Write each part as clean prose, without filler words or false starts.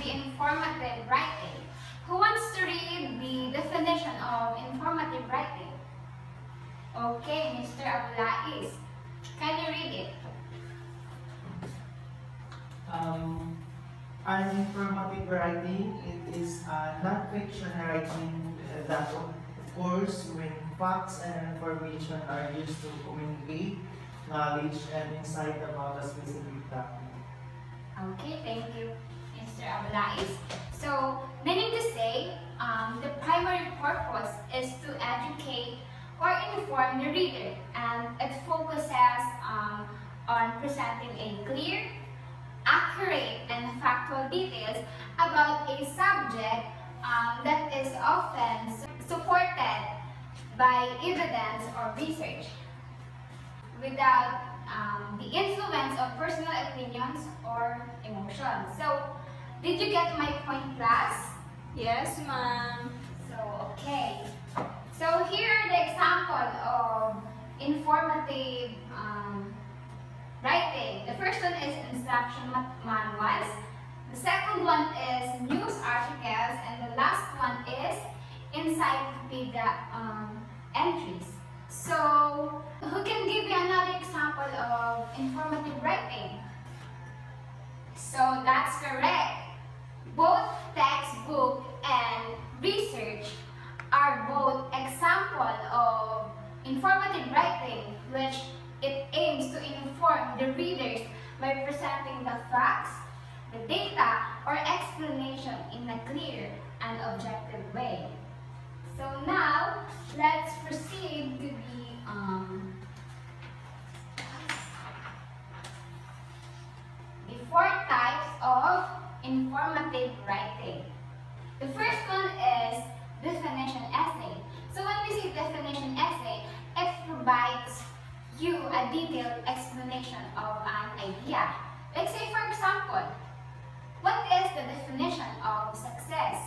the informative writing. Who wants to read the definition of informative writing? Okay, Mr. Abulais. Can you read it? An informative writing, it is non-fiction writing that occurs when facts and information are used to communicate knowledge and insight about a specific topic. Okay, thank you, Mr. Abulais. So, meaning to say, the primary purpose is to educate or inform the reader, and it focuses on presenting a clear, accurate, and factual details about a subject that is often supported by evidence or research without the influence of personal opinions or emotions. So, did you get my point, class? Yes, ma'am. So, okay. So, here are the example of informative writing. The first one is instruction manuals. The second one is news articles. And the last one is encyclopedia entries. So, who can give me another example of informative writing? So, that's correct. Both textbook and research are both example of informative writing, which it aims to inform the readers by presenting the facts, the data, or explanation in a clear and objective way. So now, let's proceed to the four types of informative writing. The first one is definition essay. So when we say definition essay, it provides you a detailed explanation of an idea. Like say for example, what is the definition of success?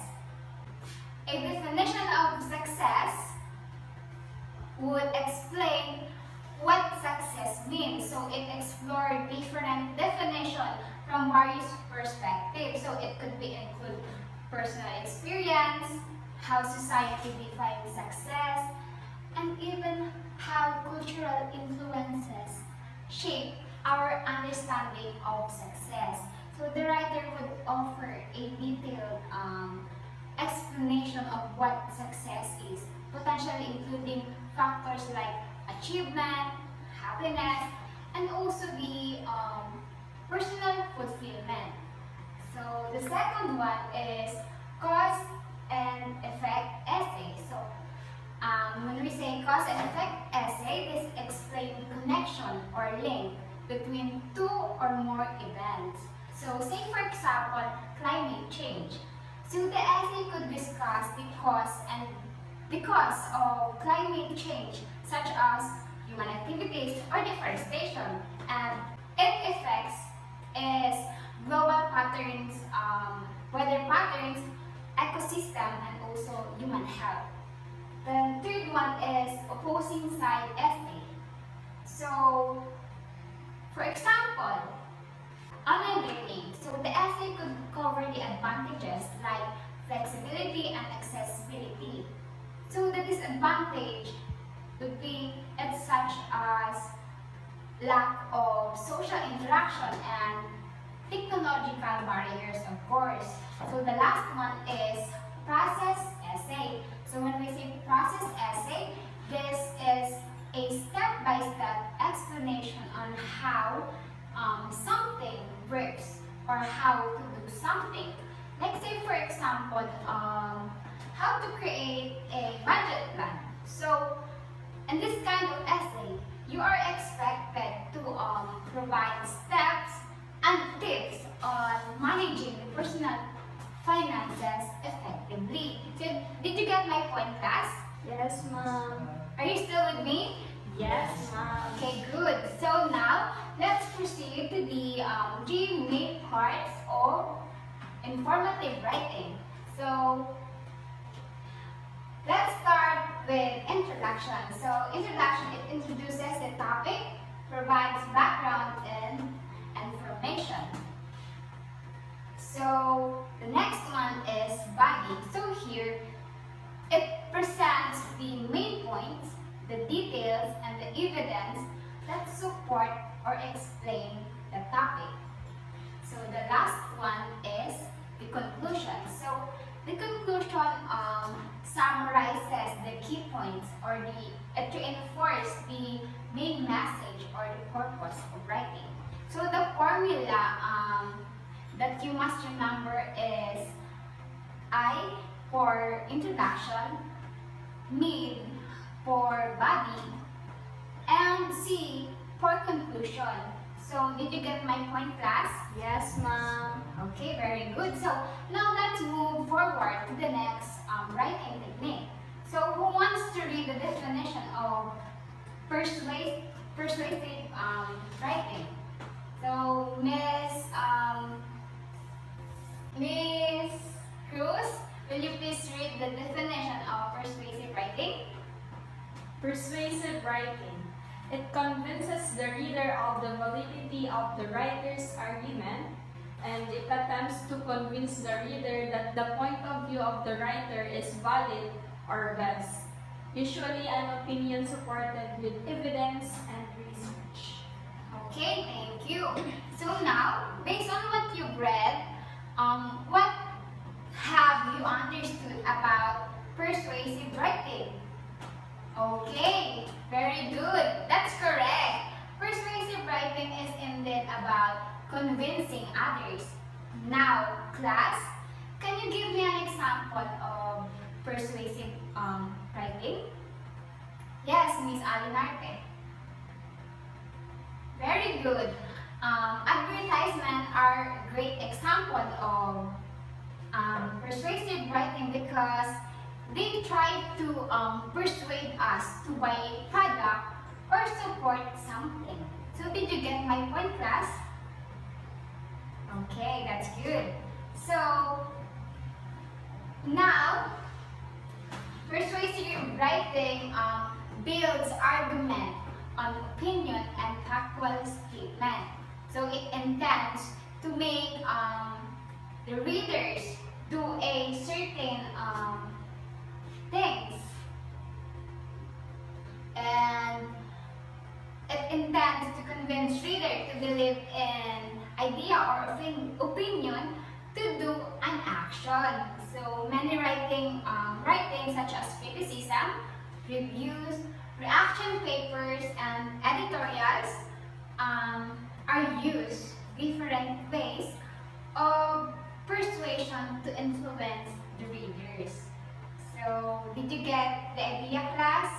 A definition of success would explain what success means. So it explores different definitions from various perspectives. So it could be include personal experience, how society defines success, and even how cultural influences shape our understanding of success. So the writer would offer a detailed explanation of what success is, potentially including factors like achievement, happiness, and also the personal fulfillment. So the second one is cause and effect essay. So when we say cause and effect essay, this explains the connection or link between two or more events. So say for example, climate change. So the essay could discuss the cause of climate change, such as human activities or deforestation, and its effects is global patterns, weather patterns, ecosystem, and also human health. The third one is opposing side essay. So, for example, online learning. So the essay could cover the advantages like flexibility and accessibility. So the disadvantage would be it's such as lack of social interaction and technological barriers, of course. So the last one is process essay. So when we say process essay, this is a step-by-step explanation on how something works or how to do something. Like say for example, how to create a budget plan. So in this kind of essay, you are expected to provide steps and tips on managing the personal finances effectively. So, did you get my point, class? Yes, ma'am. Are you still with me? Yes, ma'am. Okay, good. So now, let's proceed to the three main parts of informative writing. So, let's start with introduction. So, introduction, it introduces the topic, provides background and information. So, the The next one is body. So here, it presents the main points, the details, and the evidence that support or explain the topic. So the last one is the conclusion. So the conclusion summarizes the key points or it reinforces the main message or the purpose of writing. So the formula that you must remember is I for introduction, mid for body, and C for conclusion. So did you get my point, class? Yes, ma'am. Okay, very good. So now let's move forward to the next writing technique. So who wants to read the definition of persuasive writing? So Miss Cruz, will you please read the definition of persuasive writing? Persuasive writing. It convinces the reader of the validity of the writer's argument, and it attempts to convince the reader that the point of view of the writer is valid or best, usually an opinion supported with evidence and research. Okay, thank you. So now, based on what you've read, what have you understood about persuasive writing? Okay, very good. That's correct. Persuasive writing is indeed about convincing others. Now, class, can you give me an example of persuasive writing? Yes, Miss Alinarte. Very good. Advertisements are a great example of persuasive writing because they try to persuade us to buy a product or support something. So did you get my point, class? Okay, that's good. So now, persuasive writing builds argument on opinion and factual statement. So it intends to make the readers do a certain things, and it intends to convince reader to believe in idea or opinion to do an action. So many writings such as criticism, reviews, reaction papers, and editorials are used different ways of persuasion to influence the readers. So, did you get the idea, class?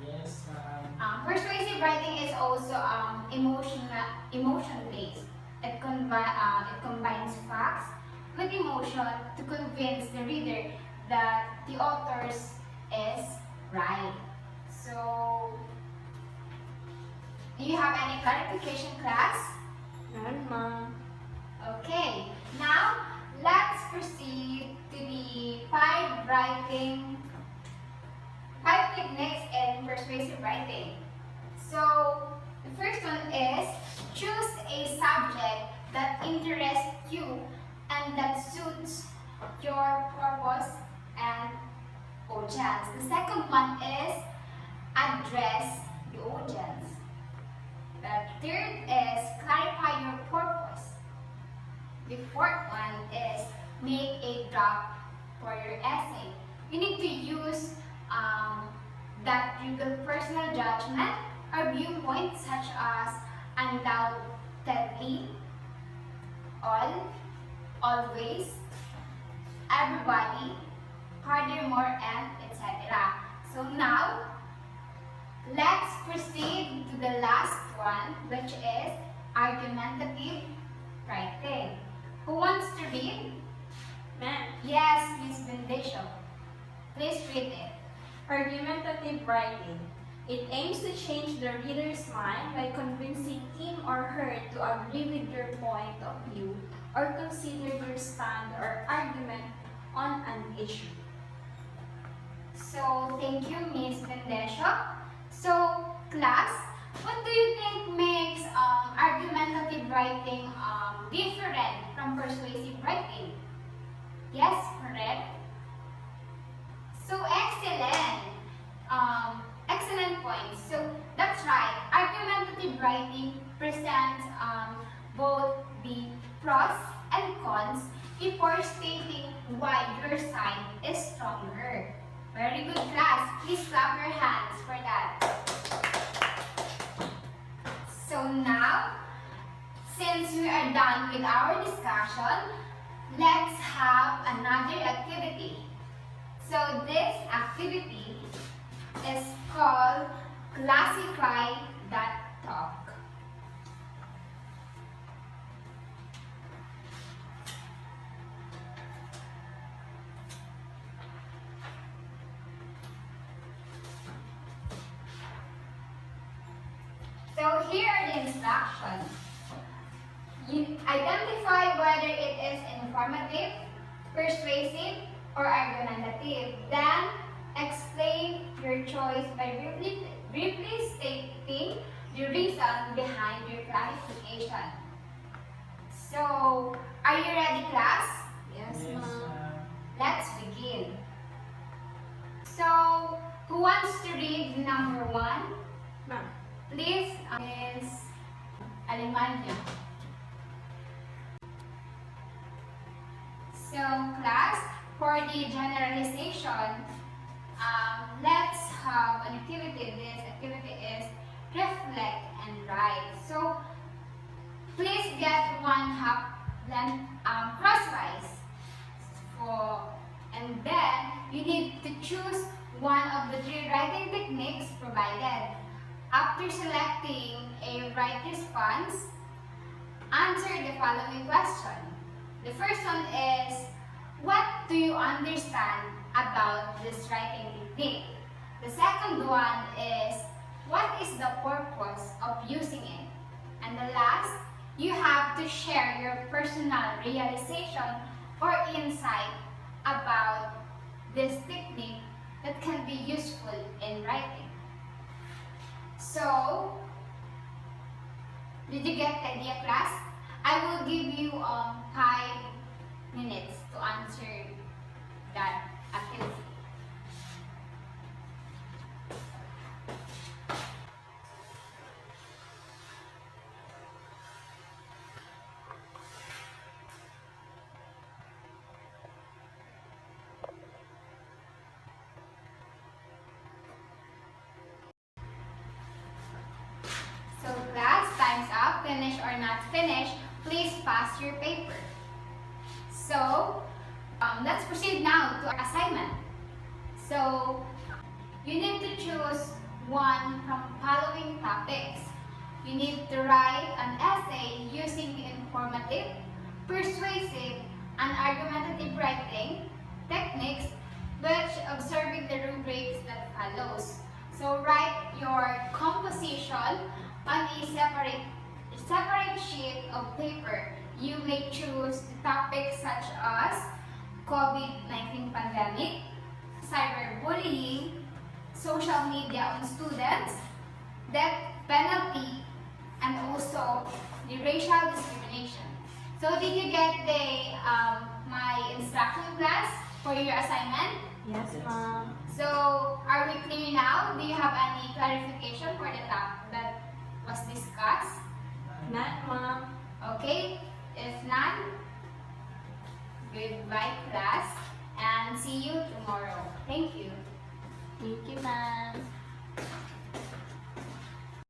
Yes, ma'am. Persuasive writing is also emotion-based. It combines facts with emotion to convince the reader that the author's is right. So, do you have any clarification, class? None, ma'am. Okay, now let's proceed to the five techniques in persuasive writing. So, the first one is choose a subject that interests you and that suits your purpose and audience. The second one is address the audience. The third is clarify your purpose. The fourth one is make a draft for your essay. You need to use that reveal personal judgment or viewpoint such as undoubtedly, all, always, everybody, furthermore, and etc. So now, let's proceed to the last one, which is argumentative writing. Who wants to read? Ma'am. Yes, Miss Bendisho. Please read it. Argumentative writing. It aims to change the reader's mind by convincing him or her to agree with your point of view or consider your stand or argument on an issue. So, thank you, Miss Bendisho. So, class, what do you think makes argumentative writing different from persuasive writing? Yes, correct. So excellent. Excellent points. So that's right. Argumentative writing presents both the pros and cons before stating why your side is stronger. Very good, class. Please clap your hands for that. So now, since we are done with our discussion, let's have another activity. So this activity is called Classify That Talk. So here are the instructions. You identify whether it is informative, persuasive, or argumentative. Then explain your choice by briefly stating the reason behind your clarification. So, are you ready, class? Yes, Yes, ma'am. Let's begin. So, who wants to read number 1? Ma'am. Please, Miss Alemania. So, class, for the generalization, let's have an activity. This activity is reflect and write. So, please get 1/2 length crosswise. And then, you need to choose one of the 3 writing techniques provided. After selecting a right response, answer the following question. The first one is, what do you understand about this writing technique? The second one is, what is the purpose of using it? And the last, you have to share your personal realization or insight about this technique that can be useful in writing. So, did you get the idea, class? I will give you 5 minutes to answer that activity. So class, time's up. Finish or not finish, please pass your paper. So, let's proceed now to our assignment. So, you need to choose one from following topics. You need to write an essay using the informative, persuasive, and argumentative writing techniques, which observing the rubrics that follows. So write your composition on a separate sheet of paper. You may choose topics such as COVID-19 pandemic, cyberbullying, social media on students, death penalty, and also the racial discrimination. So did you get the my instruction class for your assignment? Yes, Yes. ma'am. So, are we clear now? Do you have any clarification for the topic that was discussed? Not, ma'am. Okay, if none, goodbye class and see you tomorrow. Thank you. Thank you, ma'am.